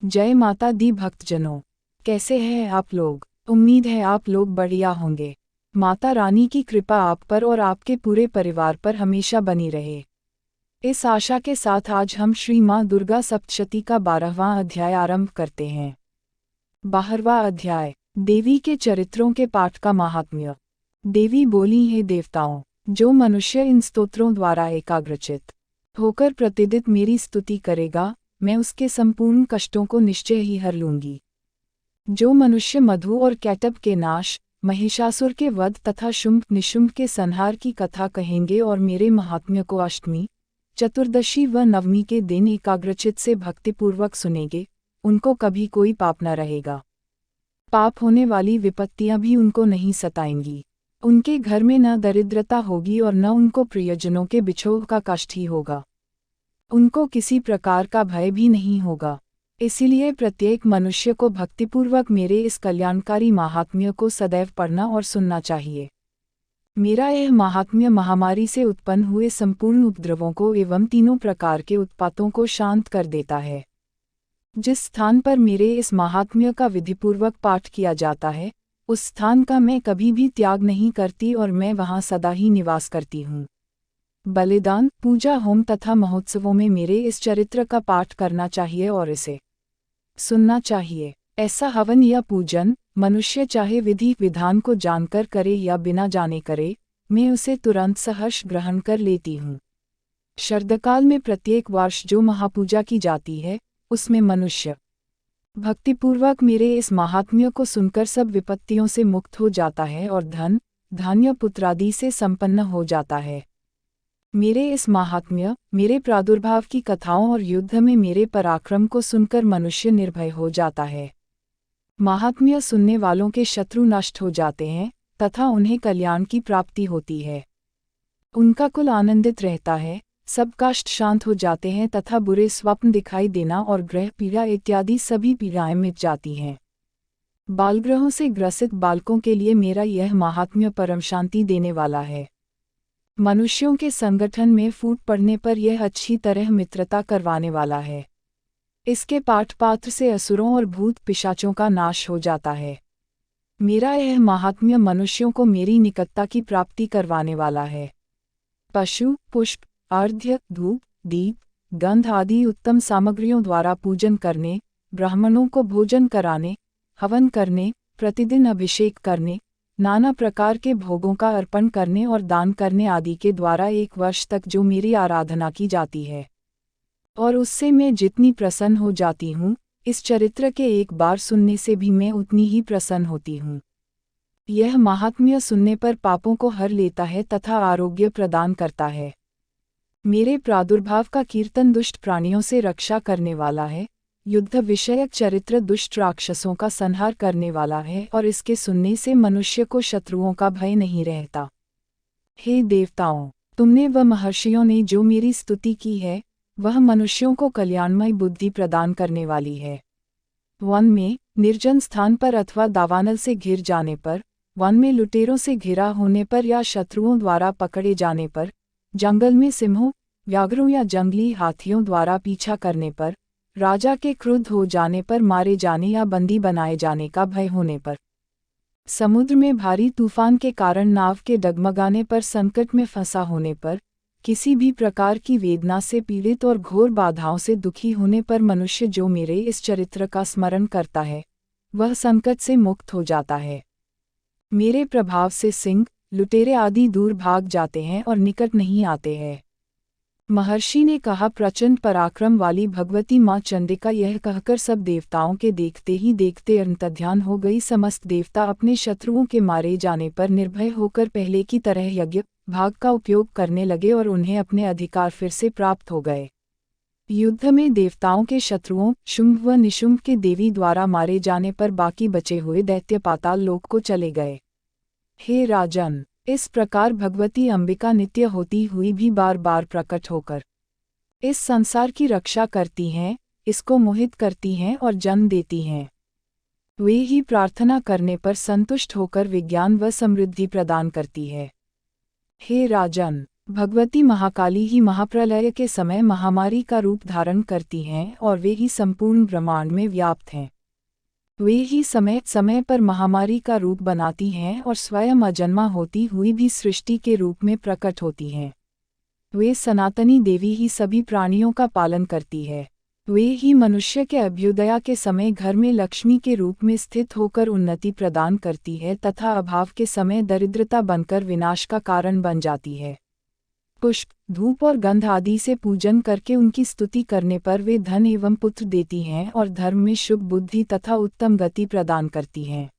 जय माता दी भक्तजनों, कैसे हैं आप लोग। उम्मीद है आप लोग बढ़िया होंगे। माता रानी की कृपा आप पर और आपके पूरे परिवार पर हमेशा बनी रहे। इस आशा के साथ आज हम श्री माँ दुर्गा सप्तशती का 12वां अध्याय आरंभ करते हैं। 12वां अध्याय, देवी के चरित्रों के पाठ का महात्म्य। देवी बोली हे देवताओं, जो मनुष्य इन स्तोत्रों द्वारा एकाग्रचित होकर प्रतिदिन मेरी स्तुति करेगा, मैं उसके संपूर्ण कष्टों को निश्चय ही हर लूंगी। जो मनुष्य मधु और कैटब के नाश, महिषासुर के वध तथा शुंभ निशुंभ के संहार की कथा कहेंगे और मेरे महात्म्य को अष्टमी, चतुर्दशी व नवमी के दिन एकाग्रचित से भक्तिपूर्वक सुनेंगे, उनको कभी कोई पाप न रहेगा। पाप होने वाली विपत्तियां भी उनको नहीं सताएंगी। उनके घर में न दरिद्रता होगी और न उनको प्रियजनों के बिछोह का कष्ट ही होगा। उनको किसी प्रकार का भय भी नहीं होगा। इसीलिए प्रत्येक मनुष्य को भक्तिपूर्वक मेरे इस कल्याणकारी महात्म्य को सदैव पढ़ना और सुनना चाहिए। मेरा यह महात्म्य महामारी से उत्पन्न हुए संपूर्ण उपद्रवों को एवं तीनों प्रकार के उत्पातों को शांत कर देता है। जिस स्थान पर मेरे इस महात्म्य का विधिपूर्वक पाठ किया जाता है, उस स्थान का मैं कभी भी त्याग नहीं करती और मैं वहाँ सदा ही निवास करती हूँ। बलिदान, पूजा, होम तथा महोत्सवों में मेरे इस चरित्र का पाठ करना चाहिए और इसे सुनना चाहिए। ऐसा हवन या पूजन मनुष्य चाहे विधि विधान को जानकर करे या बिना जाने करे, मैं उसे तुरंत सहर्ष ग्रहण कर लेती हूँ। शरदकाल में प्रत्येक वर्ष जो महापूजा की जाती है, उसमें मनुष्य भक्तिपूर्वक मेरे इस महात्म्य को सुनकर सब विपत्तियों से मुक्त हो जाता है और धन, धान्य, पुत्रादि से संपन्न हो जाता है। मेरे इस महात्म्य, मेरे प्रादुर्भाव की कथाओं और युद्ध में मेरे पराक्रम को सुनकर मनुष्य निर्भय हो जाता है। महात्म्य सुनने वालों के शत्रु नष्ट हो जाते हैं तथा उन्हें कल्याण की प्राप्ति होती है। उनका कुल आनंदित रहता है, सब कष्ट शांत हो जाते हैं तथा बुरे स्वप्न दिखाई देना और ग्रह पीड़ा इत्यादि सभी पीड़ाएं मिट जाती हैं। बालग्रहों से ग्रसित बालकों के लिए मेरा यह महात्म्य परम शांति देने वाला है। मनुष्यों के संगठन में फूट पड़ने पर यह अच्छी तरह मित्रता करवाने वाला है। इसके पाठ पात्र से असुरों और भूत पिशाचों का नाश हो जाता है। मेरा यह महात्म्य मनुष्यों को मेरी निकटता की प्राप्ति करवाने वाला है। पशु, पुष्प, अर्घ्य, धूप, दीप, गंध आदि उत्तम सामग्रियों द्वारा पूजन करने, ब्राह्मणों को भोजन कराने, हवन करने, प्रतिदिन अभिषेक करने, नाना प्रकार के भोगों का अर्पण करने और दान करने आदि के द्वारा 1 वर्ष तक जो मेरी आराधना की जाती है और उससे मैं जितनी प्रसन्न हो जाती हूँ, इस चरित्र के एक बार सुनने से भी मैं उतनी ही प्रसन्न होती हूँ। यह महात्म्य सुनने पर पापों को हर लेता है तथा आरोग्य प्रदान करता है। मेरे प्रादुर्भाव का कीर्तन दुष्ट प्राणियों से रक्षा करने वाला है, युद्ध विषयक चरित्र दुष्ट राक्षसों का संहार करने वाला है और इसके सुनने से मनुष्य को शत्रुओं का भय नहीं रहता। हे देवताओं, तुमने व महर्षियों ने जो मेरी स्तुति की है, वह मनुष्यों को कल्याणमय बुद्धि प्रदान करने वाली है। वन में, निर्जन स्थान पर अथवा दावानल से घिर जाने पर, वन में लुटेरों से घिरा होने पर या शत्रुओं द्वारा पकड़े जाने पर, जंगल में सिंहों, व्याघ्रों या जंगली हाथियों द्वारा पीछा करने पर, राजा के क्रुद्ध हो जाने पर, मारे जाने या बंदी बनाए जाने का भय होने पर, समुद्र में भारी तूफान के कारण नाव के डगमगाने पर, संकट में फंसा होने पर, किसी भी प्रकार की वेदना से पीड़ित और घोर बाधाओं से दुखी होने पर मनुष्य जो मेरे इस चरित्र का स्मरण करता है, वह संकट से मुक्त हो जाता है। मेरे प्रभाव से सिंह, लुटेरे आदि दूर भाग जाते हैं और निकट नहीं आते हैं। महर्षि ने कहा, प्रचंड पराक्रम वाली भगवती माँ चंडिका यह कहकर सब देवताओं के देखते ही देखते अंतर्ध्यान हो गई। समस्त देवता अपने शत्रुओं के मारे जाने पर निर्भय होकर पहले की तरह यज्ञ भाग का उपयोग करने लगे और उन्हें अपने अधिकार फिर से प्राप्त हो गए। युद्ध में देवताओं के शत्रुओं शुंभ व निशुंभ के देवी द्वारा मारे जाने पर बाकी बचे हुए दैत्य पाताल लोक को चले गए। हे राजन, इस प्रकार भगवती अंबिका नित्य होती हुई भी बार बार प्रकट होकर इस संसार की रक्षा करती हैं, इसको मोहित करती हैं और जन्म देती हैं। वे ही प्रार्थना करने पर संतुष्ट होकर विज्ञान व समृद्धि प्रदान करती है। हे राजन, भगवती महाकाली ही महाप्रलय के समय महामारी का रूप धारण करती हैं और वे ही संपूर्ण ब्रह्मांड में व्याप्त हैं। वे ही समय समय पर महामारी का रूप बनाती हैं और स्वयं अजन्मा होती हुई भी सृष्टि के रूप में प्रकट होती हैं। वे सनातनी देवी ही सभी प्राणियों का पालन करती है। वे ही मनुष्य के अभ्युदय के समय घर में लक्ष्मी के रूप में स्थित होकर उन्नति प्रदान करती है तथा अभाव के समय दरिद्रता बनकर विनाश का कारण बन जाती है। पुष्प, धूप और गंध आदि से पूजन करके उनकी स्तुति करने पर वे धन एवं पुत्र देती हैं और धर्म में शुभ बुद्धि तथा उत्तम गति प्रदान करती हैं।